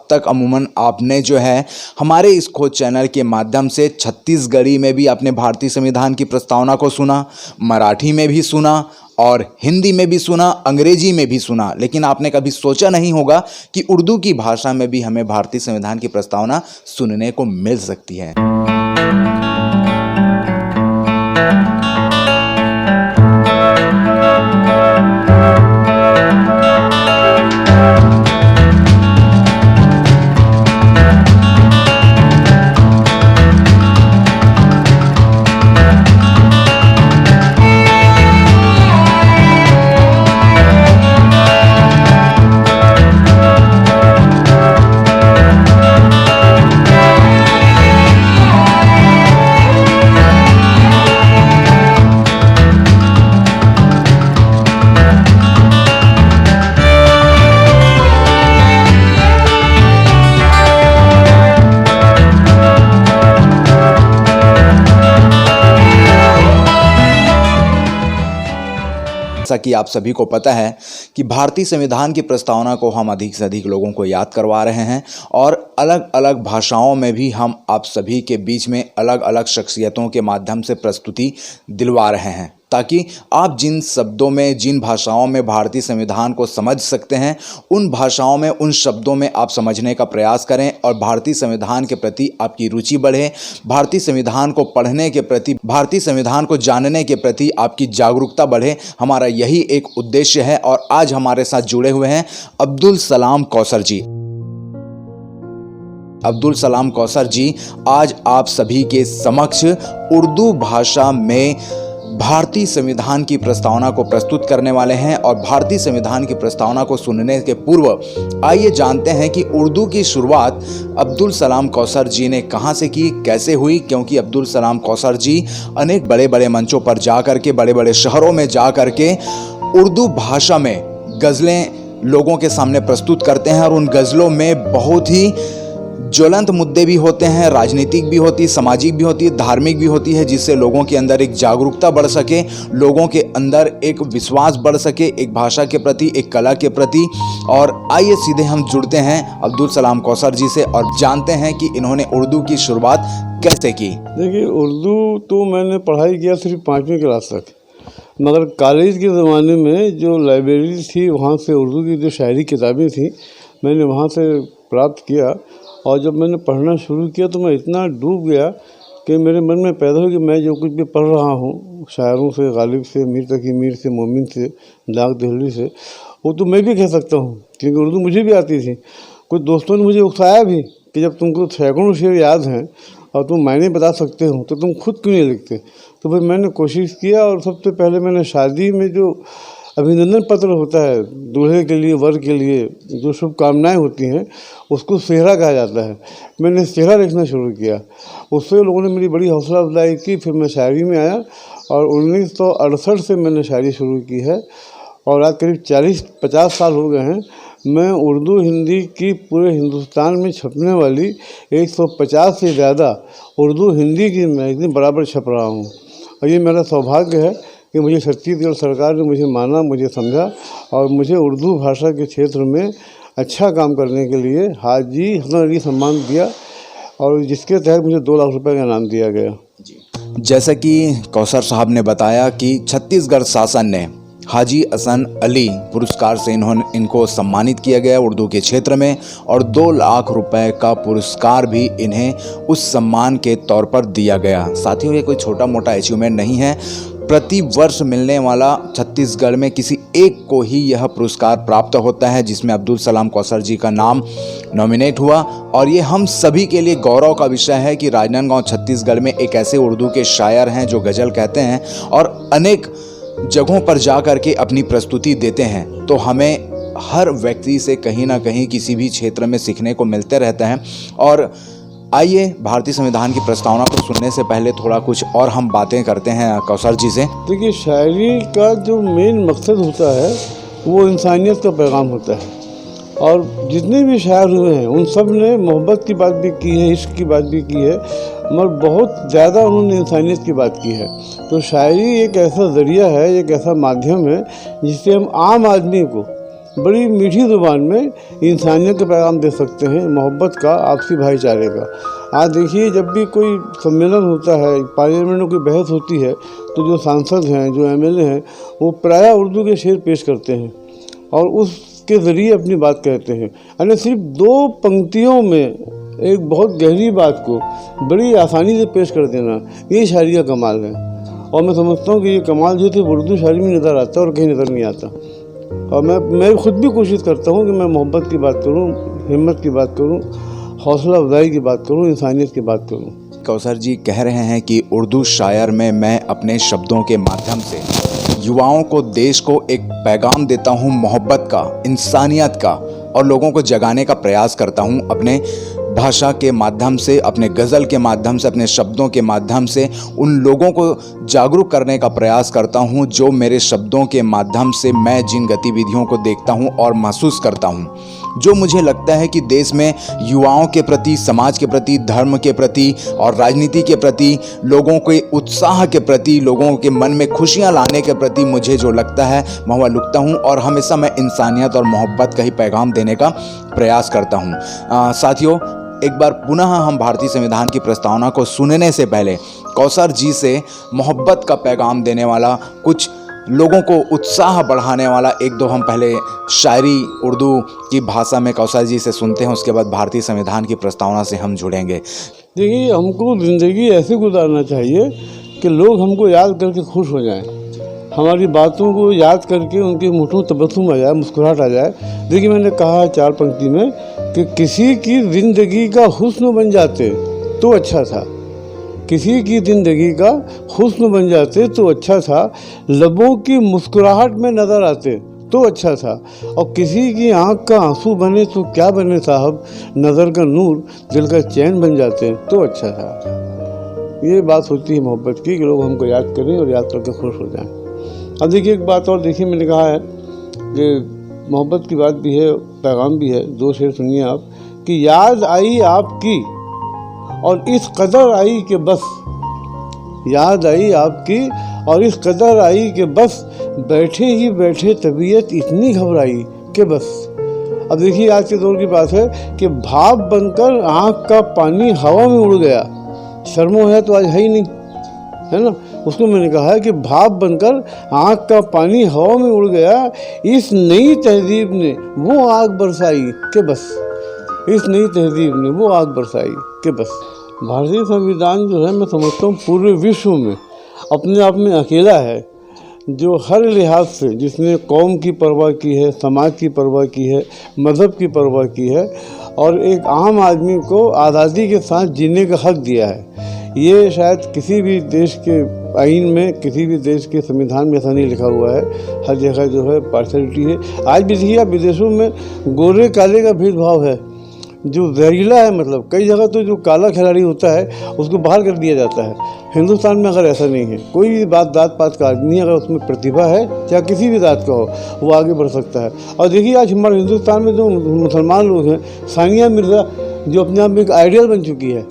अब तक अमूमन आपने जो है हमारे इस खोज चैनल के माध्यम से छत्तीसगढ़ी में भी आपने भारतीय संविधान की प्रस्तावना को सुना, मराठी में भी सुना और हिंदी में भी सुना, अंग्रेजी में भी सुना, लेकिन आपने कभी सोचा नहीं होगा कि उर्दू की भाषा में भी हमें भारतीय संविधान की प्रस्तावना सुनने को मिल सकती है। जैसा कि आप सभी को पता है कि भारतीय संविधान की प्रस्तावना को हम अधिक से अधिक लोगों को याद करवा रहे हैं और अलग अलग भाषाओं में भी हम आप सभी के बीच में अलग अलग शख्सियतों के माध्यम से प्रस्तुति दिलवा रहे हैं, ताकि आप जिन शब्दों में, जिन भाषाओं में भारतीय संविधान को समझ सकते हैं, उन भाषाओं में, उन शब्दों में आप समझने का प्रयास करें और भारतीय संविधान के प्रति आपकी रुचि बढ़े, भारतीय संविधान को पढ़ने के प्रति, भारतीय संविधान को जानने के प्रति आपकी जागरूकता बढ़े। हमारा यही एक उद्देश्य है और आज हमारे साथ जुड़े हुए हैं अब्दुल सलाम कौसर जी। अब्दुल सलाम कौसर जी आज आप सभी के समक्ष उर्दू भाषा में भारतीय संविधान की प्रस्तावना को प्रस्तुत करने वाले हैं और भारतीय संविधान की प्रस्तावना को सुनने के पूर्व आइए जानते हैं कि उर्दू की शुरुआत अब्दुल सलाम कौसर जी ने कहां से की, कैसे हुई, क्योंकि अब्दुल सलाम कौसर जी अनेक बड़े बड़े मंचों पर जा करके, बड़े बड़े शहरों में जा करके उर्दू भाषा में गज़लें लोगों के सामने प्रस्तुत करते हैं और उन गज़लों में बहुत ही ज्वलंत मुद्दे भी होते हैं, राजनीतिक भी होती, सामाजिक भी होती है, धार्मिक भी होती है, जिससे लोगों के अंदर एक जागरूकता बढ़ सके, लोगों के अंदर एक विश्वास बढ़ सके एक भाषा के प्रति, एक कला के प्रति। और आइए सीधे हम जुड़ते हैं अब्दुल सलाम कौसर जी से और जानते हैं कि इन्होंने उर्दू की शुरुआत कैसे की। देखिए, उर्दू तो मैंने पढ़ाई किया सिर्फ 5वीं क्लास तक, मगर कॉलेज के ज़माने में जो लाइब्रेरी थी वहाँ से उर्दू की जो शायरी किताबें थी मैंने वहाँ से प्राप्त किया। और जब मैंने पढ़ना शुरू किया तो मैं इतना डूब गया कि मेरे मन में पैदा हो कि मैं जो कुछ भी पढ़ रहा हूँ, शायरों से, गालिब से, मीर तकी मीर से, मोमिन से, दाग दहली से, वो तो मैं भी कह सकता हूँ, क्योंकि उर्दू मुझे भी आती थी। कुछ दोस्तों ने मुझे उकसाया भी कि जब तुमको सैकड़ों शेर याद हैं और तुम मायने बता सकते हो तो तुम खुद क्यों नहीं लिखते। तो फिर मैंने कोशिश किया और सबसे पहले मैंने शादी में जो अभिनंदन पत्र होता है दूल्हे के लिए, वर के लिए, जो शुभकामनाएं होती हैं, उसको सेहरा कहा जाता है। मैंने सेहरा लिखना शुरू किया। उससे लोगों ने मेरी बड़ी हौसला अफजाई की। फिर मैं शायरी में आया और 1968 से मैंने शायरी शुरू की है और आज करीब 40-50 साल हो गए हैं। मैं उर्दू हिंदी की पूरे हिंदुस्तान में छपने वाली 150 से ज़्यादा उर्दू हिंदी की मैगज़ीन बराबर छप रहा हूँ। और ये मेरा सौभाग्य है कि मुझे छत्तीसगढ़ सरकार ने मुझे माना, मुझे समझा और मुझे उर्दू भाषा के क्षेत्र में अच्छा काम करने के लिए हाजी हसन अली सम्मान दिया और जिसके तहत मुझे 2 लाख रुपए का इनाम दिया गया। जैसा कि कौसर साहब ने बताया कि छत्तीसगढ़ शासन ने हाजी हसन अली पुरस्कार से इनको सम्मानित किया गया उर्दू के क्षेत्र में और 2 लाख रुपए का पुरस्कार भी इन्हें उस सम्मान के तौर पर दिया गया। साथियों, ये कोई छोटा मोटा अचीवमेंट नहीं है। प्रति वर्ष मिलने वाला छत्तीसगढ़ में किसी एक को ही यह पुरस्कार प्राप्त होता है, जिसमें अब्दुल सलाम कौसर जी का नाम नॉमिनेट हुआ। और ये हम सभी के लिए गौरव का विषय है कि राजनांदगांव छत्तीसगढ़ में एक ऐसे उर्दू के शायर हैं जो गज़ल कहते हैं और अनेक जगहों पर जा कर के अपनी प्रस्तुति देते हैं। तो हमें हर व्यक्ति से कहीं ना कहीं किसी भी क्षेत्र में सीखने को मिलते रहता है। और आइए भारतीय संविधान की प्रस्तावना को सुनने से पहले थोड़ा कुछ और हम बातें करते हैं कौसर जी से। देखिए, शायरी का जो मेन मकसद होता है वो इंसानियत का पैगाम होता है और जितने भी शायर हुए हैं उन सब ने मोहब्बत की बात भी की है, इश्क की बात भी की है, मगर बहुत ज़्यादा उन्होंने इंसानियत की बात की है। तो शायरी एक ऐसा ज़रिया है, एक ऐसा माध्यम है जिससे हम आम आदमी को बड़ी मीठी ज़ुबान में इंसानियत का पैगाम दे सकते हैं, मोहब्बत का, आपसी भाईचारे का। आज देखिए, जब भी कोई सम्मेलन होता है, पार्लियामेंट में कोई बहस होती है, तो जो सांसद हैं, जो एमएलए हैं, वो प्रायः उर्दू के शेर पेश करते हैं और उसके ज़रिए अपनी बात कहते हैं। यानी सिर्फ 2 पंक्तियों में एक बहुत गहरी बात को बड़ी आसानी से पेश कर देना, ये शायरी का कमाल है। और मैं समझता हूँ कि ये कमाल जो थे उर्दू शायरी में नज़र आता है और कहीं नज़र नहीं आता। और मैं खुद भी कोशिश करता हूँ कि मैं मोहब्बत की बात करूँ, हिम्मत की बात करूँ, हौसला अफजाई की बात करूँ, इंसानियत की बात करूँ। कौसर जी कह रहे हैं कि उर्दू शायर में मैं अपने शब्दों के माध्यम से युवाओं को, देश को एक पैगाम देता हूँ मोहब्बत का, इंसानियत का, और लोगों को जगाने का प्रयास करता हूँ अपने भाषा के माध्यम से, अपने गज़ल के माध्यम से, अपने शब्दों के माध्यम से उन लोगों को जागरूक करने का प्रयास करता हूँ जो मेरे शब्दों के माध्यम से मैं जिन गतिविधियों को देखता हूँ और महसूस करता हूँ, जो मुझे लगता है कि देश में युवाओं के प्रति, समाज के प्रति, धर्म के प्रति और राजनीति के प्रति, लोगों के उत्साह के प्रति, लोगों के मन में खुशियाँ लाने के प्रति मुझे जो लगता है मैं वह लिखता हूँ और हमेशा मैं इंसानियत और मोहब्बत का ही पैगाम देने का प्रयास करता हूँ। साथियों, एक बार पुनः हम भारतीय संविधान की प्रस्तावना को सुनने से पहले कौसर जी से मोहब्बत का पैगाम देने वाला, कुछ लोगों को उत्साह बढ़ाने वाला 1-2 हम पहले शायरी उर्दू की भाषा में कौसर जी से सुनते हैं। उसके बाद भारतीय संविधान की प्रस्तावना से हम जुड़ेंगे। देखिए, हमको ज़िंदगी ऐसे गुजारना चाहिए कि लोग हमको याद करके खुश हो जाएं, हमारी बातों को याद करके उनके मुँहों तबस्सुम आ जाए, मुस्कुराहट आ जाए। देखिए, मैंने कहा है 4 पंक्ति में कि किसी की ज़िंदगी का हुस्न बन जाते तो अच्छा था, किसी की ज़िंदगी का हुस्न बन जाते तो अच्छा था, लबों की मुस्कुराहट में नज़र आते तो अच्छा था, और किसी की आँख का आंसू बने तो क्या बने साहब, नज़र का नूर दिल का चैन बन जाते तो अच्छा था। ये बात होती है मोहब्बत की कि लोग हमको याद करें और याद करके खुश हो जाएं। अब देखिए, एक बात और देखिए, मैंने कहा है कि मोहब्बत की बात भी है, पैगाम भी है। 2 शेर सुनिए आप कि याद आई आपकी और इस कदर आई कि बस, याद आई आपकी और इस कदर आई कि बस, बैठे ही बैठे तबीयत इतनी घबराई कि बस। अब देखिए, आज के दौर की बात है कि भाप बनकर आँख का पानी हवा में उड़ गया। शर्मो है तो आज है ही नहीं, है ना। उसको मैंने कहा है कि भाप बनकर आँख का पानी हवा में उड़ गया, इस नई तहजीब ने वो आग बरसाई कि बस, इस नई तहजीब ने वो आग बरसाई कि बस। भारतीय संविधान जो है, मैं समझता हूँ पूरे विश्व में अपने आप में अकेला है जो हर लिहाज से, जिसने कौम की परवाह की है, समाज की परवाह की है, मज़हब की परवाह की है और एक आम आदमी को आज़ादी के साथ जीने का हक़ दिया है। ये शायद किसी भी देश के आइन में, किसी भी देश के संविधान में ऐसा नहीं लिखा हुआ है। हर जगह जो है पार्शलिटी है। आज भी देखिए, विदेशों में गोरे काले का भेदभाव है जो जहरीला है। मतलब कई जगह तो जो काला खिलाड़ी होता है उसको बाहर कर दिया जाता है। हिंदुस्तान में अगर ऐसा नहीं है, कोई भी जात पात का आदमी अगर उसमें प्रतिभा है, चाहे किसी भी जात का हो, वो आगे बढ़ सकता है। और देखिए, आज हमारे हिंदुस्तान में जो मुसलमान लोग हैं, सानिया मिर्ज़ा जो अपने आप में एक आइडियल बन चुकी है,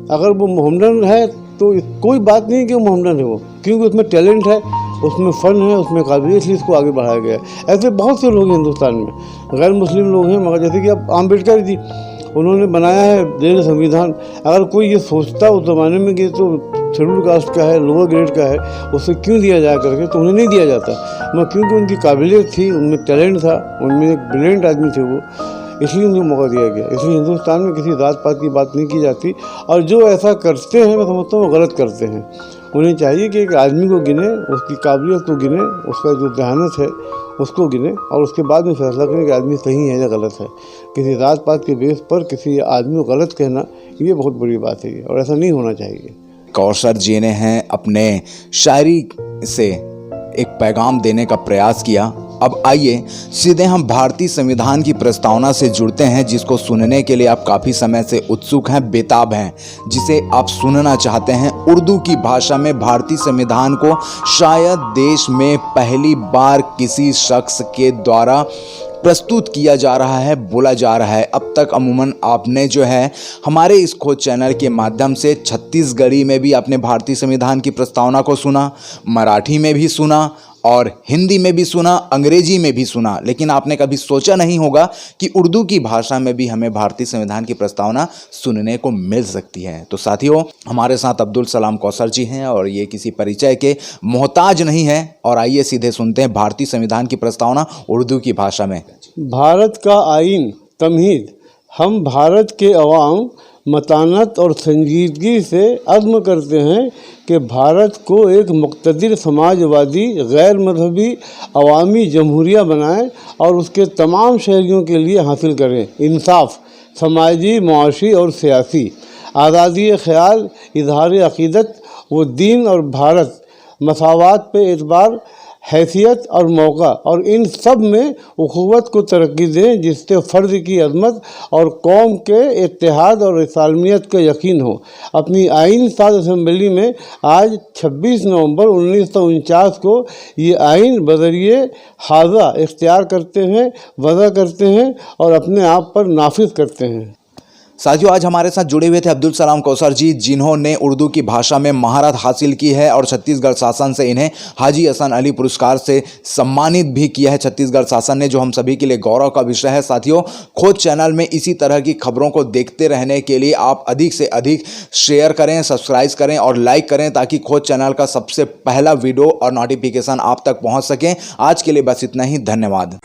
अगर वो मोहम्मदन है तो कोई बात नहीं कि वो मोहम्मदन है, वो क्योंकि उसमें टैलेंट है, उसमें फ़न है, उसमें काबिलियत, इसलिए इसको आगे बढ़ाया गया है। ऐसे बहुत से लोग हैं हिंदुस्तान में, गैर मुस्लिम लोग हैं, मगर जैसे कि अब अम्बेडकर जी, उन्होंने बनाया है देश संविधान। अगर कोई ये सोचता उस ज़माने में कि तो शेड्यूल कास्ट का है, लोअर ग्रेड का है, उसे क्यों दिया जा करके, तो उन्हें नहीं दिया जाता। मगर क्योंकि उनकी काबिलियत थी, उनमें टैलेंट था, उनमें एक ब्रिलियंट आदमी थे वो, इसलिए उनको मौका दिया गया। इसलिए हिंदुस्तान में किसी जात पात की बात नहीं की जाती। और जो ऐसा करते हैं, मैं समझता हूँ वो गलत करते हैं। उन्हें चाहिए कि एक आदमी को गिने, उसकी काबिलियत को गिने, उसका जो दहानत है उसको गिने और उसके बाद में फैसला करें कि आदमी सही है या गलत है। किसी जात पात के बेस पर किसी आदमी को गलत कहना, ये बहुत बड़ी बात है और ऐसा नहीं होना चाहिए। कौसर जी ने हैं अपने शायरी से एक पैगाम देने का प्रयास किया। अब आइए सीधे हम भारतीय संविधान की प्रस्तावना से जुड़ते हैं, जिसको सुनने के लिए आप काफ़ी समय से उत्सुक हैं, बेताब हैं, जिसे आप सुनना चाहते हैं। उर्दू की भाषा में भारतीय संविधान को शायद देश में पहली बार किसी शख्स के द्वारा प्रस्तुत किया जा रहा है, बोला जा रहा है। अब तक अमूमन आपने जो है हमारे इस खोज चैनल के माध्यम से छत्तीसगढ़ी में भी आपने भारतीय संविधान की प्रस्तावना को सुना, मराठी में भी सुना और हिंदी में भी सुना, अंग्रेजी में भी सुना, लेकिन आपने कभी सोचा नहीं होगा कि उर्दू की भाषा में भी हमें भारतीय संविधान की प्रस्तावना सुनने को मिल सकती है। तो साथियों, हमारे साथ अब्दुल सलाम कौसर जी हैं और ये किसी परिचय के मोहताज नहीं है। और आइए सीधे सुनते हैं भारतीय संविधान की प्रस्तावना उर्दू की भाषा में। भारत का आइन तमहीद हम भारत के अवाम मतानत और संजीदगी से अज़्म करते हैं कि भारत को एक मुक़्तदिर समाजवादी गैर मजहबी अवामी जमहूरिया बनाएं और उसके तमाम शहरियों के लिए हासिल करें इंसाफ, समाजी, मुआशी और सियासी आज़ादी ख़याल, इजहार अक़ीदत व दीन और भारत मसावात पे एतबार, हैसियत और मौका, और इन सब में उखुवत को तरक्की दें जिससे फ़र्द की अज़मत और कौम के इत्तेहाद और रसालमियत का यकीन हो। अपनी आइन साज असम्बली में आज 26 नवंबर 1949 को ये आइन बज़रिए हाजा इख्तियार करते हैं, वज़ा करते हैं और अपने आप पर नाफिज करते हैं। साथियों, आज हमारे साथ जुड़े हुए थे अब्दुल सलाम कौसर जी, जिन्होंने उर्दू की भाषा में महारत हासिल की है और छत्तीसगढ़ शासन से इन्हें हाजी हसन अली पुरस्कार से सम्मानित भी किया है छत्तीसगढ़ शासन ने, जो हम सभी के लिए गौरव का विषय है। साथियों, खोज चैनल में इसी तरह की खबरों को देखते रहने के लिए आप अधिक से अधिक शेयर करें, सब्सक्राइब करें और लाइक करें, ताकि खोज चैनल का सबसे पहला वीडियो और नोटिफिकेशन आप तक पहुँच सकें। आज के लिए बस इतना ही, धन्यवाद।